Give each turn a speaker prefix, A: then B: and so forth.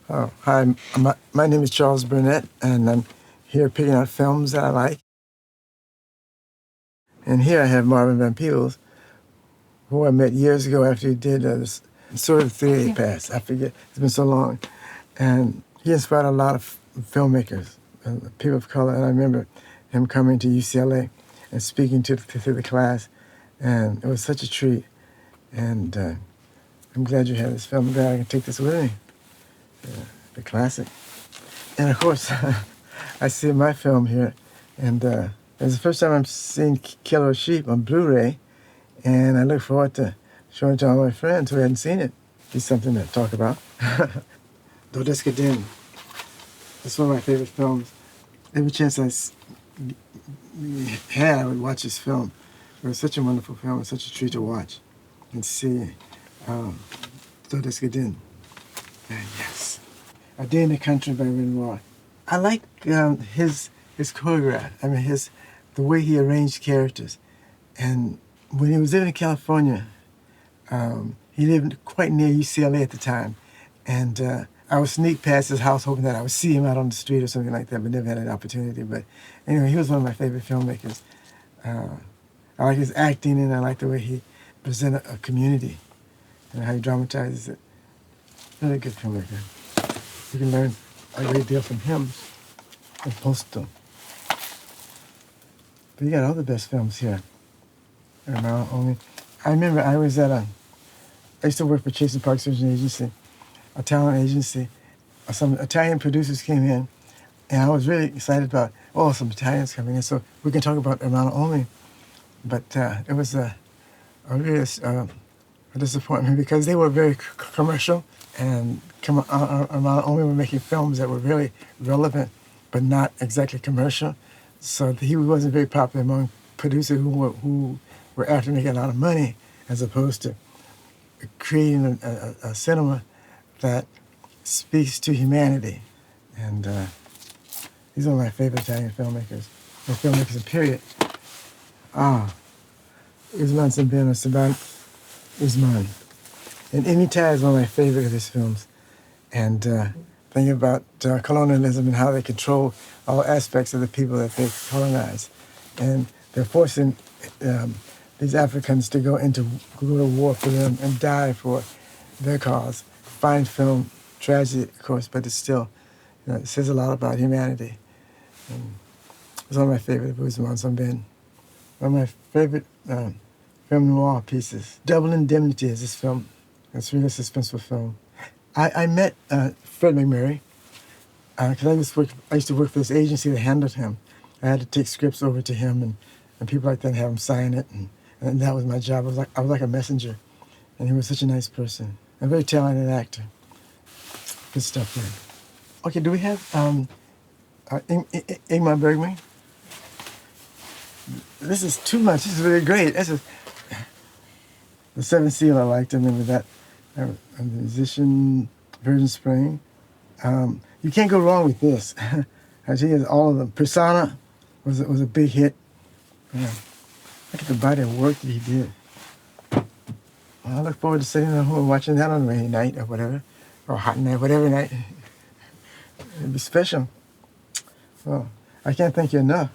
A: Hi, my name is Charles Burnett, and I'm here picking out films that I like. And here I have Melvin Van Peebles, who I met years ago after he did this sort of theater pass. I forget, it's been so long. And he inspired a lot of filmmakers, people of color. And I remember him coming to UCLA and speaking to the class, and it was such a treat. And I'm glad you had this film. I'm glad I can take this with me, the classic. And of course, I see my film here, and it's the first time I'm seeing Killer Sheep on Blu-ray, and I look forward to showing it to all my friends who hadn't seen it. It's something to talk about. DODES'KA-DEN. It's one of my favorite films. Every chance I had, I would watch this film. It was such a wonderful film. It was such a treat to watch and see. DODES'KA-DEN. And yes. A Day in the Country by Renoir. I like his choreograph. I mean, the way he arranged characters. And when he was living in California, he lived quite near UCLA at the time. And I would sneak past his house hoping that I would see him out on the street or something like that, but never had an opportunity. But anyway, he was one of my favorite filmmakers. I like his acting, and I like the way he presented a community and how he dramatizes it. Really good filmmaker. You can learn a great deal from him and post them. But you got all the best films here. Ermanno, Olmi. I remember I used to work for Chase and Park Surgeon Agency, a talent agency. Some Italian producers came in, and I was really excited about, some Italians coming in, so we can talk about Ermanno Olmi. But it was a real disappointment because they were very commercial, and Ermanno Olmi were making films that were really relevant, but not exactly commercial. So he wasn't very popular among producers who were after making a lot of money, as opposed to creating a cinema that speaks to humanity. And these are my favorite Italian filmmakers, and filmmakers, period. Ousmane Sembene, Ousmane. And Imita is one of my favorite of his films. And thinking about colonialism and how they control all aspects of the people that they colonize. And they're forcing these Africans to go to war for them and die for their cause. Fine film, tragedy, of course, but it's still, it says a lot about humanity. And it's one of my favorite Ousmane Sembene. One of my favorite film noir pieces. Double Indemnity is this film. It's really a suspenseful film. I met Fred McMurray because I used to work for this agency that handled him. I had to take scripts over to him and people like that and have him sign it, and that was my job. I was like a messenger, and he was such a nice person. A very talented actor. Good stuff there. Okay, do we have Ingmar Bergman? This is too much. This is really great. The Seventh Seal, I liked. I remember that. The Musician, Virgin Spring. You can't go wrong with this. I tell you, all of them. Persona was a big hit. Yeah. Look at the body of work that he did. Well, I look forward to sitting at home and watching that on a rainy night or whatever, or hot night, whatever night. It'd be special. Well, I can't thank you enough.